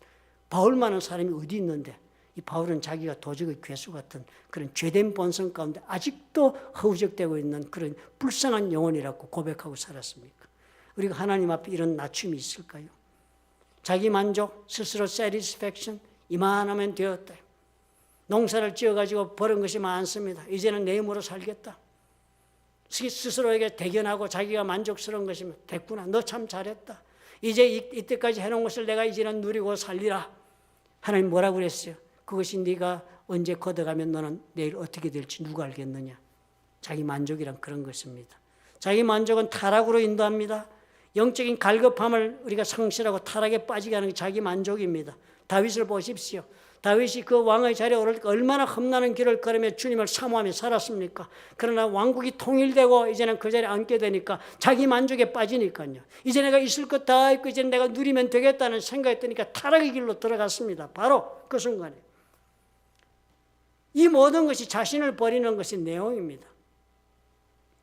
바울만한 사람이 어디 있는데 이 바울은 자기가 도적의 괴수 같은 그런 죄된 본성 가운데 아직도 허우적대고 있는 그런 불쌍한 영혼이라고 고백하고 살았습니까? 우리가 하나님 앞에 이런 낮춤이 있을까요? 자기 만족, 스스로 satisfaction, 이만하면 되었다. 농사를 지어가지고 벌은 것이 많습니다. 이제는 내 힘으로 살겠다. 스스로에게 대견하고 자기가 만족스러운 것이면 됐구나. 너 참 잘했다. 이제 이때까지 해놓은 것을 내가 이제는 누리고 살리라. 하나님 뭐라고 그랬어요? 그것이 네가 언제 걷어가면 너는 내일 어떻게 될지 누가 알겠느냐. 자기 만족이란 그런 것입니다. 자기 만족은 타락으로 인도합니다. 영적인 갈급함을 우리가 상실하고 타락에 빠지게 하는 게 자기 만족입니다. 다윗을 보십시오. 다윗이 그 왕의 자리에 오를 때 얼마나 험난한 길을 걸으며 주님을 사모하며 살았습니까? 그러나 왕국이 통일되고 이제는 그 자리에 앉게 되니까 자기 만족에 빠지니까요. 이제 내가 있을 것 다 있고 이제 내가 누리면 되겠다는 생각이 드니까 타락의 길로 들어갔습니다. 바로 그 순간에. 이 모든 것이 자신을 버리는 것이 내용입니다.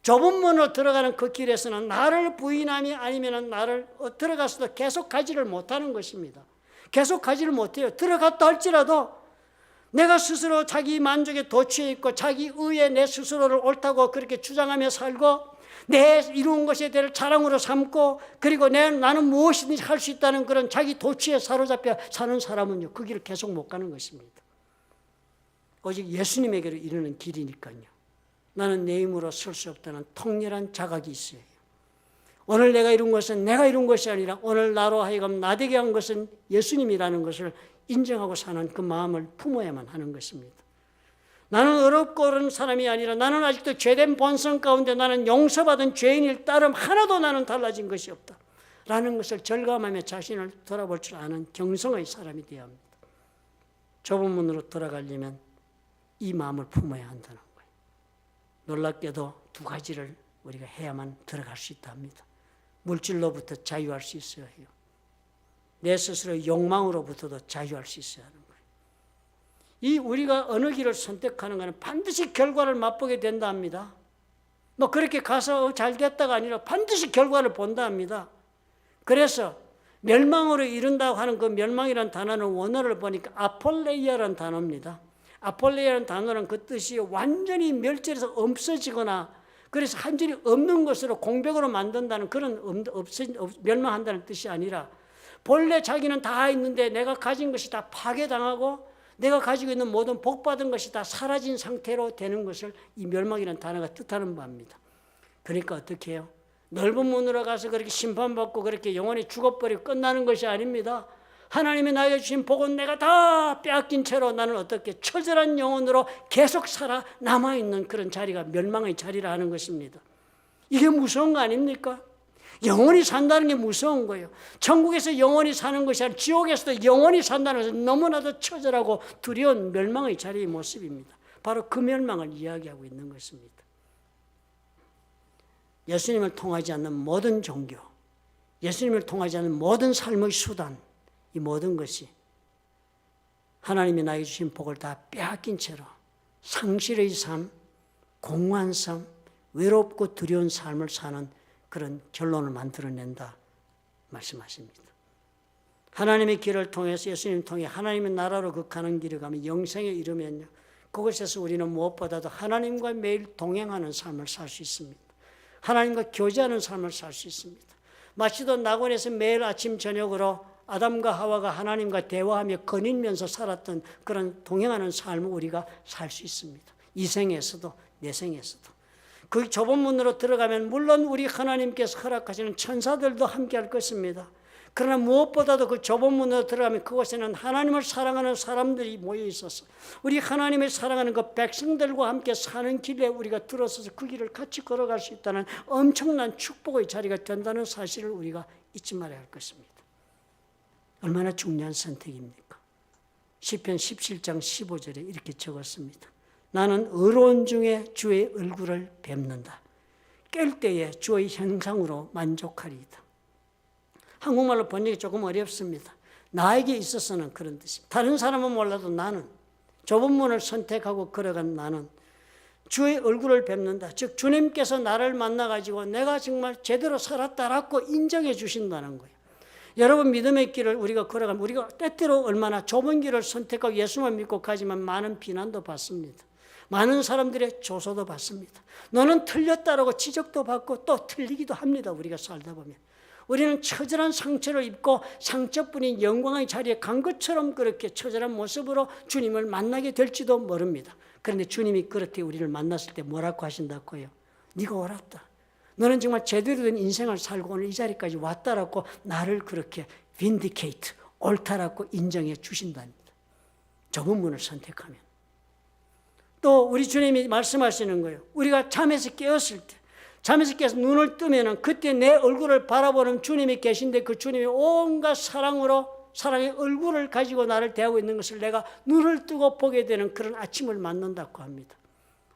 좁은 문으로 들어가는 그 길에서는 나를 부인함이 아니면 나를 들어가서도 계속 가지를 못하는 것입니다. 계속 가지를 못해요. 들어갔다 할지라도 내가 스스로 자기 만족에 도취해 있고 자기 의에 내 스스로를 옳다고 그렇게 주장하며 살고 내 이루은 것에 대해 자랑으로 삼고 그리고 나는 무엇이든지 할 수 있다는 그런 자기 도취에 사로잡혀 사는 사람은요. 그 길을 계속 못 가는 것입니다. 오직 예수님에게로 이르는 길이니까요. 나는 내 힘으로 설 수 없다는 통렬한 자각이 있어요. 오늘 내가 이룬 것은 내가 이룬 것이 아니라 오늘 나로 하여금 나되게 한 것은 예수님이라는 것을 인정하고 사는 그 마음을 품어야만 하는 것입니다. 나는 어렵고 어려운 사람이 아니라 나는 아직도 죄된 본성 가운데 나는 용서받은 죄인일 따름 하나도 나는 달라진 것이 없다. 라는 것을 절감하며 자신을 돌아볼 줄 아는 경성의 사람이 되어야 합니다. 좁은 문으로 들어가려면 이 마음을 품어야 한다는 거예요. 놀랍게도 두 가지를 우리가 해야만 들어갈 수 있다 합니다. 물질로부터 자유할 수 있어야 해요. 내 스스로의 욕망으로부터도 자유할 수 있어야 하는 거예요. 이 우리가 어느 길을 선택하는 것은 반드시 결과를 맛보게 된다 합니다. 뭐 그렇게 가서 잘 됐다가 아니라 반드시 결과를 본다 합니다. 그래서 멸망으로 이른다고 하는 그 멸망이라는 단어는 원어를 보니까 아폴레이아라는 단어입니다. 아폴레이아라는 단어는 그 뜻이 완전히 멸절해서 없어지거나 그래서 한줄이 없는 것으로 공백으로 만든다는 그런 멸망한다는 뜻이 아니라 본래 자기는 다 있는데 내가 가진 것이 다 파괴당하고 내가 가지고 있는 모든 복받은 것이 다 사라진 상태로 되는 것을 이 멸망이라는 단어가 뜻하는 바입니다. 그러니까 어떻게 해요? 넓은 문으로 가서 그렇게 심판받고 그렇게 영원히 죽어버리고 끝나는 것이 아닙니다. 하나님이 나에게 주신 복은 내가 다 빼앗긴 채로 나는 어떻게 처절한 영혼으로 계속 살아 남아있는 그런 자리가 멸망의 자리라 하는 것입니다. 이게 무서운 거 아닙니까? 영원히 산다는 게 무서운 거예요. 천국에서 영원히 사는 것이 아니라 지옥에서도 영원히 산다는 것은 너무나도 처절하고 두려운 멸망의 자리의 모습입니다. 바로 그 멸망을 이야기하고 있는 것입니다. 예수님을 통하지 않는 모든 종교, 예수님을 통하지 않는 모든 삶의 수단, 이 모든 것이 하나님이 나에게 주신 복을 다 빼앗긴 채로 상실의 삶, 공허한 삶, 외롭고 두려운 삶을 사는 그런 결론을 만들어낸다 말씀하십니다. 하나님의 길을 통해서 예수님 통해 하나님의 나라로 그 가는 길을 가면 영생에 이르면요, 그곳에서 우리는 무엇보다도 하나님과 매일 동행하는 삶을 살 수 있습니다. 하나님과 교제하는 삶을 살 수 있습니다. 마치도 낙원에서 매일 아침 저녁으로 아담과 하와가 하나님과 대화하며 거닐면서 살았던 그런 동행하는 삶을 우리가 살 수 있습니다. 이 생에서도 내 생에서도. 그 좁은 문으로 들어가면 물론 우리 하나님께서 허락하시는 천사들도 함께할 것입니다. 그러나 무엇보다도 그 좁은 문으로 들어가면 그곳에는 하나님을 사랑하는 사람들이 모여 있어서 우리 하나님을 사랑하는 그 백성들과 함께 사는 길에 우리가 들어서서 그 길을 같이 걸어갈 수 있다는 엄청난 축복의 자리가 된다는 사실을 우리가 잊지 말아야 할 것입니다. 얼마나 중요한 선택입니까? 시편 17장 15절에 이렇게 적었습니다. 나는 의로운 중에 주의 얼굴을 뵙는다. 깰 때에 주의 형상으로 만족하리이다. 한국말로 번역이 조금 어렵습니다. 나에게 있어서는 그런 뜻입니다. 다른 사람은 몰라도 나는 좁은 문을 선택하고 걸어간 나는 주의 얼굴을 뵙는다. 즉 주님께서 나를 만나가지고 내가 정말 제대로 살았다라고 인정해 주신다는 거예요. 여러분 믿음의 길을 우리가 걸어가면 우리가 때때로 얼마나 좁은 길을 선택하고 예수만 믿고 가지만 많은 비난도 받습니다. 많은 사람들의 조소도 받습니다. 너는 틀렸다라고 지적도 받고 또 틀리기도 합니다. 우리가 살다 보면. 우리는 처절한 상처를 입고 상처뿐인 영광의 자리에 간 것처럼 그렇게 처절한 모습으로 주님을 만나게 될지도 모릅니다. 그런데 주님이 그렇게 우리를 만났을 때 뭐라고 하신다고요? 네가 옳았다. 너는 정말 제대로 된 인생을 살고 오늘 이 자리까지 왔다라고 나를 그렇게 vindicate, 옳다라고 인정해 주신답니다. 좁은 문을 선택하면. 또 우리 주님이 말씀하시는 거예요. 우리가 잠에서 깨었을 때, 잠에서 깨서 눈을 뜨면은 그때 내 얼굴을 바라보는 주님이 계신데 그 주님이 온갖 사랑으로 사랑의 얼굴을 가지고 나를 대하고 있는 것을 내가 눈을 뜨고 보게 되는 그런 아침을 맞는다고 합니다.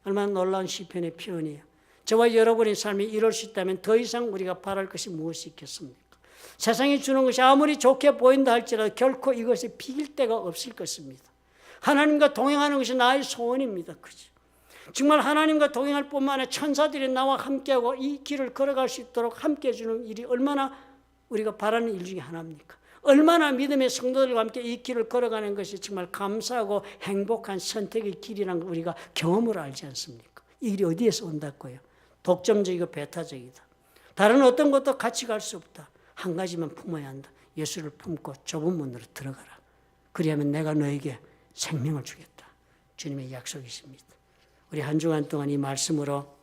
얼마나 놀라운 시편의 표현이에요. 저와 여러분의 삶이 이럴 수 있다면 더 이상 우리가 바랄 것이 무엇이 있겠습니까? 세상이 주는 것이 아무리 좋게 보인다 할지라도 결코 이것이 비길 데가 없을 것입니다. 하나님과 동행하는 것이 나의 소원입니다. 그죠? 정말 하나님과 동행할 뿐만 아니라 천사들이 나와 함께하고 이 길을 걸어갈 수 있도록 함께해 주는 일이 얼마나 우리가 바라는 일 중에 하나입니까? 얼마나 믿음의 성도들과 함께 이 길을 걸어가는 것이 정말 감사하고 행복한 선택의 길이라는 걸 우리가 경험으로 알지 않습니까? 이 길이 어디에서 온다고요? 독점적이고 배타적이다. 다른 어떤 것도 같이 갈 수 없다. 한 가지만 품어야 한다. 예수를 품고 좁은 문으로 들어가라. 그리하면 내가 너에게 생명을 주겠다. 주님의 약속이십니다. 우리 한 주간 동안 이 말씀으로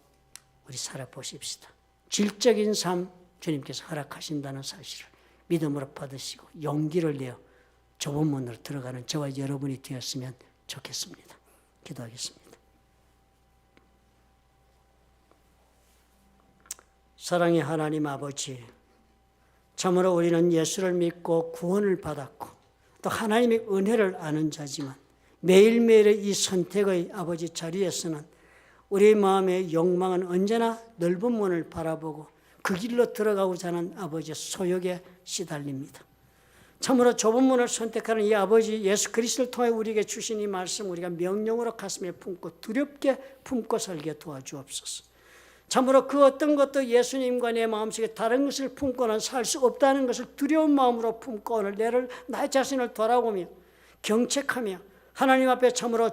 우리 살아보십시다. 질적인 삶 주님께서 허락하신다는 사실을 믿음으로 받으시고 용기를 내어 좁은 문으로 들어가는 저와 여러분이 되었으면 좋겠습니다. 기도하겠습니다. 사랑의 하나님 아버지, 참으로 우리는 예수를 믿고 구원을 받았고 또 하나님의 은혜를 아는 자지만 매일매일의 이 선택의 아버지 자리에서는 우리의 마음의 욕망은 언제나 넓은 문을 바라보고 그 길로 들어가고자 하는 아버지의 소욕에 시달립니다. 참으로 좁은 문을 선택하는 이 아버지 예수 그리스도를 통해 우리에게 주신 이 말씀 우리가 명령으로 가슴에 품고 두렵게 품고 살게 도와주옵소서. 참으로 그 어떤 것도 예수님과 내 마음속에 다른 것을 품고는 살 수 없다는 것을 두려운 마음으로 품고 오늘 나의 자신을 돌아보며 경책하며 하나님 앞에 참으로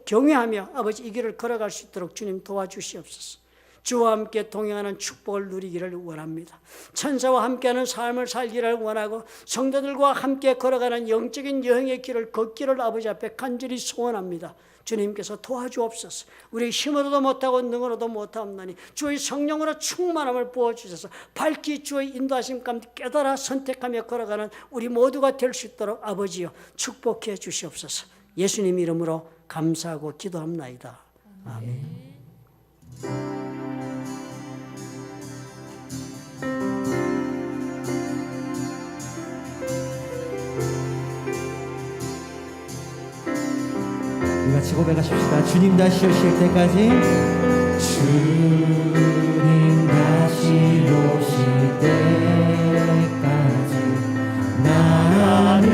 경외하며 아버지 이 길을 걸어갈 수 있도록 주님 도와주시옵소서. 주와 함께 동행하는 축복을 누리기를 원합니다. 천사와 함께하는 삶을 살기를 원하고 성도들과 함께 걸어가는 영적인 여행의 길을 걷기를 아버지 앞에 간절히 소원합니다. 주님께서 도와주옵소서. 우리 힘으로도 못하고 능으로도 못하옵나니 주의 성령으로 충만함을 부어주셔서 밝히 주의 인도하심 가운데 깨달아 선택하며 걸어가는 우리 모두가 될 수 있도록 아버지여 축복해 주시옵소서. 예수님 이름으로 감사하고 기도합나이다. 아멘. 우리 같이 고백하십시다. 주님 다시 오실 때까지, 주님 다시 오실 때까지 나는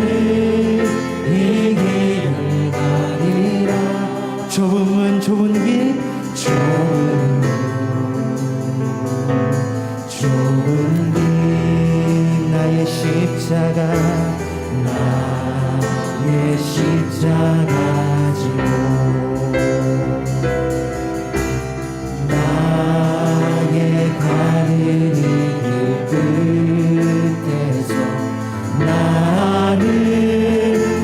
이 길을 가리라. 좁은 길, 좁은 길, 나의 십자가, 나의 십자가 지고 나의 가는 이 길 끝에서 나는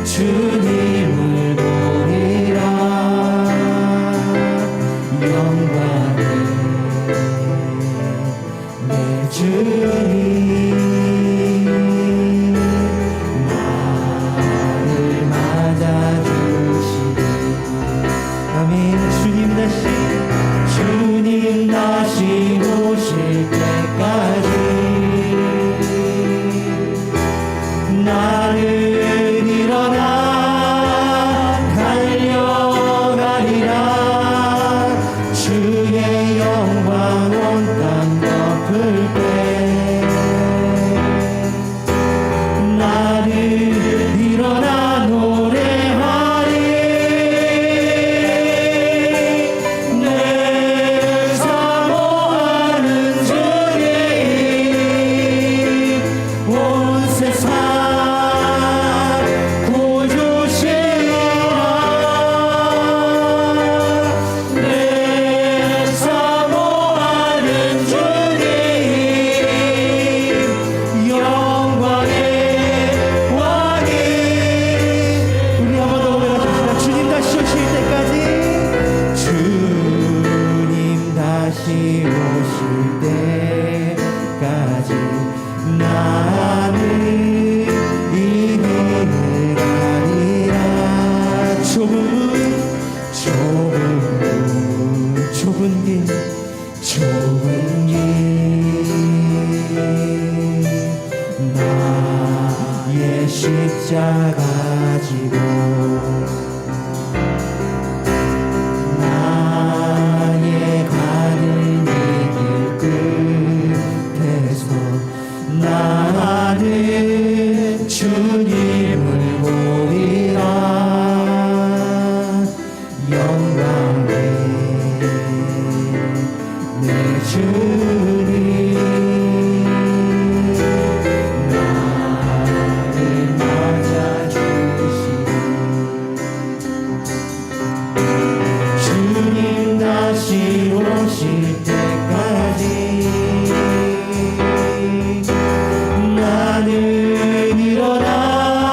주님을 보리라. 영광의 내 주님 주님 다시 오실 때까지 나는 일어나 달려가리라. 주의 영광 온 땅 덮을 때 나는 일어나 노래하리. 다시 오실 때까지 나는 이 길을 가리라. 좁은 길, 나의 십자가 지고 나는 주님을 보리라. 영광의 내 주님 나를 맞아주시니 주님 다시 오실 때까지 나는 일어나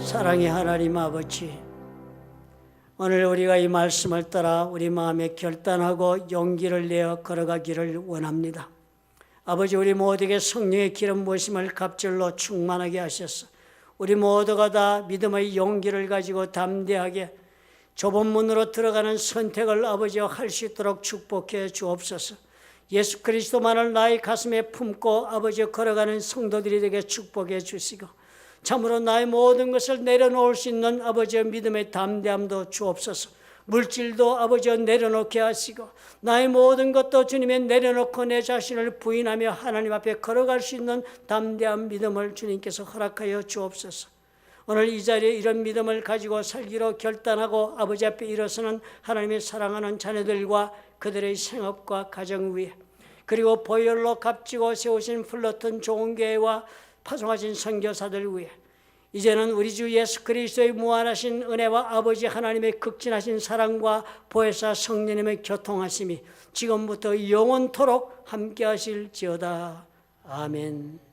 사랑의 하나님 아버지, 오늘 우리가 이 말씀을 따라 우리 마음에 결단하고 용기를 내어 걸어가기를 원합니다. 아버지, 우리 모두에게 성령의 기름 부으심을 갑절로 충만하게 하셔서 우리 모두가 다 믿음의 용기를 가지고 담대하게 좁은 문으로 들어가는 선택을 아버지와 할 수 있도록 축복해 주옵소서. 예수 그리스도만을 나의 가슴에 품고 아버지와 걸어가는 성도들이 되게 축복해 주시고, 참으로 나의 모든 것을 내려놓을 수 있는 아버지의 믿음의 담대함도 주옵소서. 물질도 아버지여 내려놓게 하시고, 나의 모든 것도 주님에 내려놓고 내 자신을 부인하며 하나님 앞에 걸어갈 수 있는 담대한 믿음을 주님께서 허락하여 주옵소서. 오늘 이 자리에 이런 믿음을 가지고 살기로 결단하고 아버지 앞에 일어서는 하나님의 사랑하는 자녀들과 그들의 생업과 가정 위에, 그리고 보혈로 값지고 세우신 플러튼 좋은 교회와 파송하신 선교사들 위에, 이제는 우리 주 예수 그리스도의 무한하신 은혜와 아버지 하나님의 극진하신 사랑과 보혜사 성령님의 교통하심이 지금부터 영원토록 함께 하실지어다. 아멘.